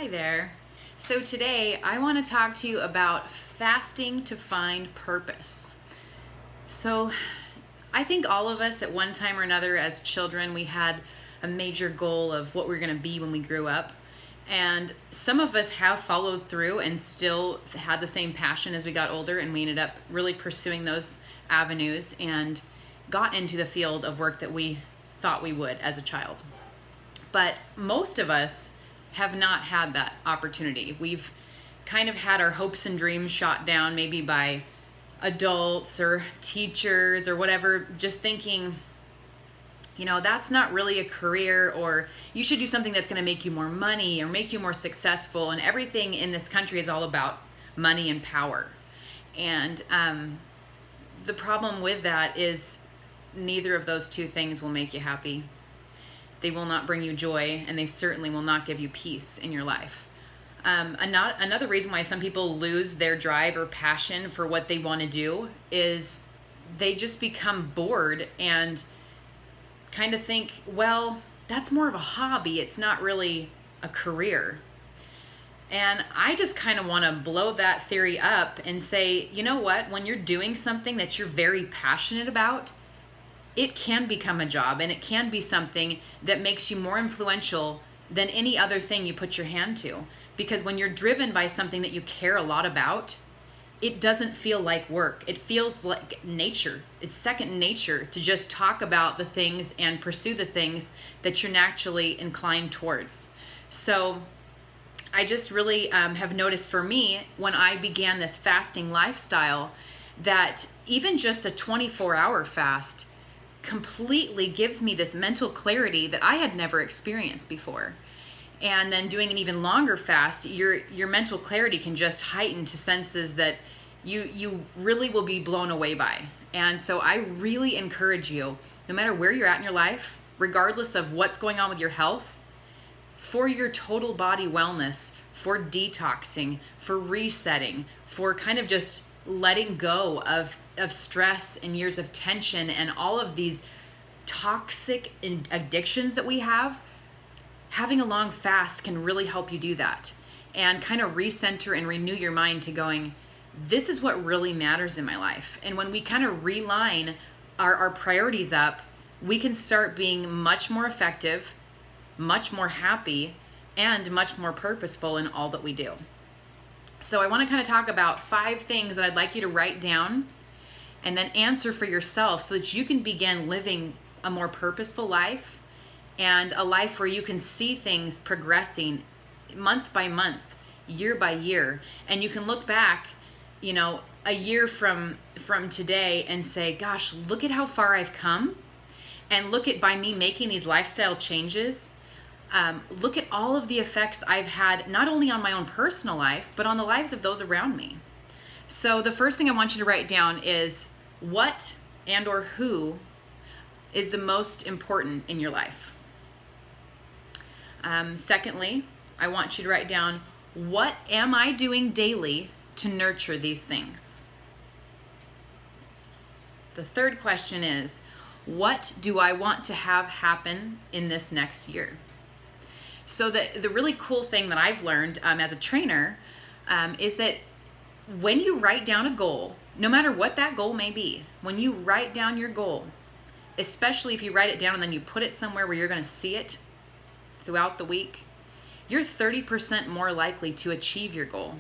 Hi there. So today I want to talk to you about fasting to find purpose. So I think all of us at one time or another as children, we had a major goal of what we were going to be when we grew up. And some of us have followed through and still had the same passion as we got older, and we ended up really pursuing those avenues and got into the field of work that we thought we would as a child. But most of us have not had that opportunity. We've kind of had our hopes and dreams shot down maybe by adults or teachers or whatever, just thinking, that's not really a career, or you should do something that's going to make you more money or make you more successful. And everything in this country is all about money and power. And the problem with that is neither of those two things will make you happy. They will not bring you joy, and they certainly will not give you peace in your life. Another reason why some people lose their drive or passion for what they want to do is they just become bored and kind of think, well, that's more of a hobby. It's not really a career. And I just kind of want to blow that theory up and say, you know what? When you're doing something that you're very passionate about, it can become a job, and it can be something that makes you more influential than any other thing you put your hand to. Because when you're driven by something that you care a lot about, it doesn't feel like work. It feels like nature. It's second nature to just talk about the things and pursue the things that you're naturally inclined towards. So I just really have noticed for me, when I began this fasting lifestyle, that even just a 24-hour fast completely gives me this mental clarity that I had never experienced before. And then doing an even longer fast, your mental clarity can just heighten to senses that you really will be blown away by. And so I really encourage you, no matter where you're at in your life, regardless of what's going on with your health, for your total body wellness, for detoxing, for resetting, for kind of just letting go of stress and years of tension and all of these toxic addictions that we have, having a long fast can really help you do that and kind of recenter and renew your mind to going, this is what really matters in my life. And when we kind of realign our priorities up, we can start being much more effective, much more happy, and much more purposeful in all that we do. So I want to kind of talk about 5 things that I'd like you to write down and then answer for yourself so that you can begin living a more purposeful life and a life where you can see things progressing month by month, year by year. And you can look back, a year from today and say, gosh, look at how far I've come. And look at, by me making these lifestyle changes, look at all of the effects I've had, not only on my own personal life, but on the lives of those around me. So the first thing I want you to write down is what and or who is the most important in your life. Secondly, I want you to write down, what am I doing daily to nurture these things? The third question is, what do I want to have happen in this next year? So the really cool thing that I've learned as a trainer is that when you write down a goal, no matter what that goal may be, when you write down your goal, especially if you write it down and then you put it somewhere where you're going to see it throughout the week, you're 30% more likely to achieve your goal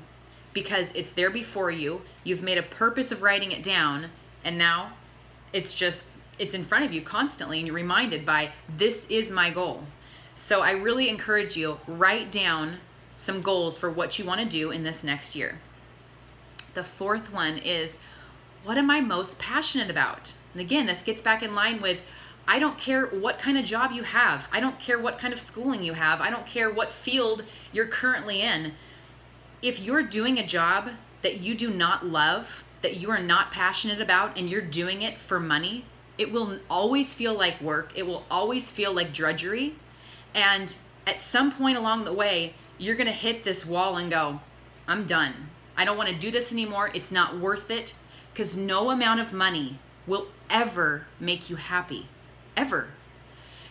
because it's there before you. You've made a purpose of writing it down, and now it's in front of you constantly, and you're reminded by, this is my goal. So I really encourage you, write down some goals for what you want to do in this next year. The fourth one is, what am I most passionate about? And again, this gets back in line with, I don't care what kind of job you have. I don't care what kind of schooling you have. I don't care what field you're currently in. If you're doing a job that you do not love, that you are not passionate about, and you're doing it for money, it will always feel like work. It will always feel like drudgery. And at some point along the way, you're going to hit this wall and go, I'm done. I don't want to do this anymore. It's not worth it, because no amount of money will ever make you happy, ever.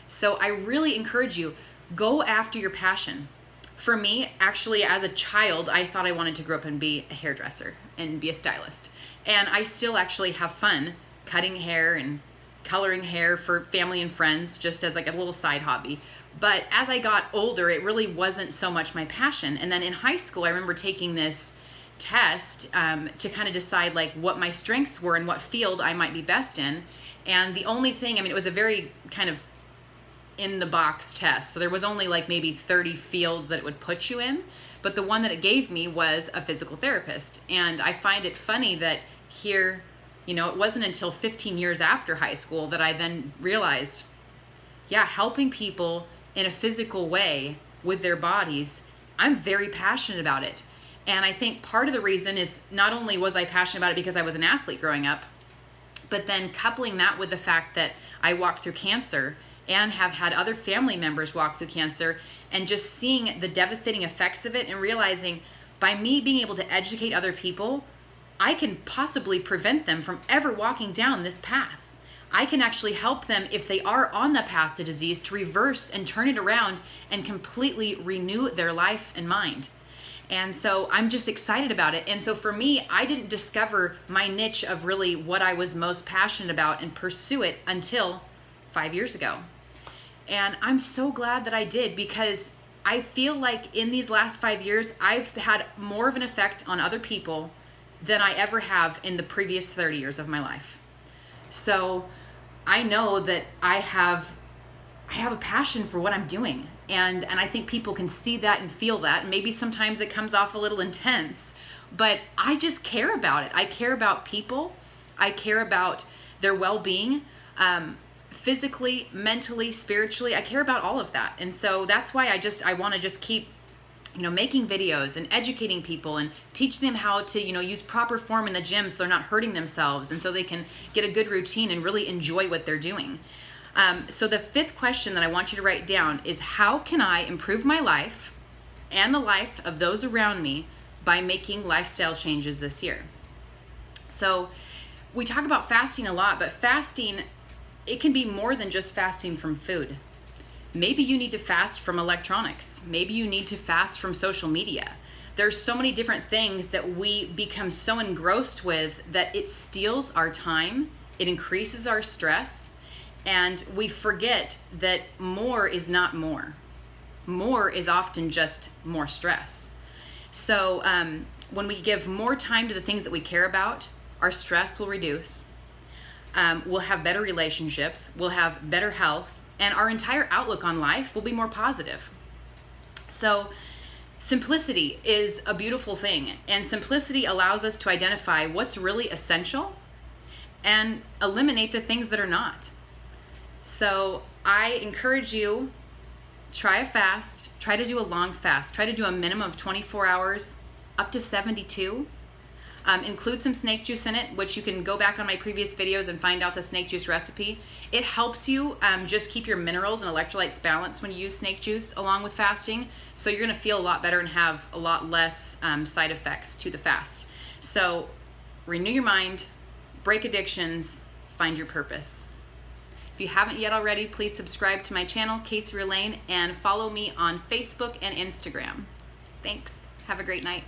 So I really encourage you, go after your passion. For me, actually, as a child, I thought I wanted to grow up and be a hairdresser and be a stylist. And I still actually have fun cutting hair and coloring hair for family and friends, just as like a little side hobby. But as I got older, it really wasn't so much my passion. And then in high school, I remember taking this test to kind of decide like what my strengths were and what field I might be best in. And the only thing, I mean, it was a very kind of in the box test. So there was only like maybe 30 fields that it would put you in. But the one that it gave me was a physical therapist. And I find it funny that here, you know, it wasn't until 15 years after high school that I then realized, yeah, helping people in a physical way with their bodies, I'm very passionate about it. And I think part of the reason is not only was I passionate about it because I was an athlete growing up, but then coupling that with the fact that I walked through cancer and have had other family members walk through cancer, and just seeing the devastating effects of it and realizing by me being able to educate other people, I can possibly prevent them from ever walking down this path. I can actually help them, if they are on the path to disease, to reverse and turn it around and completely renew their life and mind. And so I'm just excited about it. And so for me, I didn't discover my niche of really what I was most passionate about and pursue it until 5 years ago. And I'm so glad that I did, because I feel like in these last 5 years, I've had more of an effect on other people than I ever have in the previous 30 years of my life. So I know that I have a passion for what I'm doing. And I think people can see that and feel that. Maybe sometimes it comes off a little intense, but I just care about it. I care about people. I care about their well-being, physically, mentally, spiritually. I care about all of that. And so that's why I want to just keep, you know, making videos and educating people and teach them how to, you know, use proper form in the gym so they're not hurting themselves, and so they can get a good routine and really enjoy what they're doing. So the fifth question that I want you to write down is, how can I improve my life and the life of those around me by making lifestyle changes this year? So we talk about fasting a lot, but fasting, it can be more than just fasting from food. Maybe you need to fast from electronics. Maybe you need to fast from social media. There's so many different things that we become so engrossed with that it steals our time, it increases our stress, and we forget that more is not more. More is often just more stress. So when we give more time to the things that we care about, our stress will reduce. We'll have better relationships, we'll have better health, and our entire outlook on life will be more positive. So simplicity is a beautiful thing, and simplicity allows us to identify what's really essential and eliminate the things that are not. So I encourage you, try a fast, try to do a long fast, try to do a minimum of 24 hours, up to 72. Include some snake juice in it, which you can go back on my previous videos and find out the snake juice recipe. It helps you just keep your minerals and electrolytes balanced when you use snake juice along with fasting. So you're gonna feel a lot better and have a lot less side effects to the fast. So renew your mind, break addictions, find your purpose. If you haven't yet already, please subscribe to my channel, Casey Relane, and follow me on Facebook and Instagram. Thanks. Have a great night.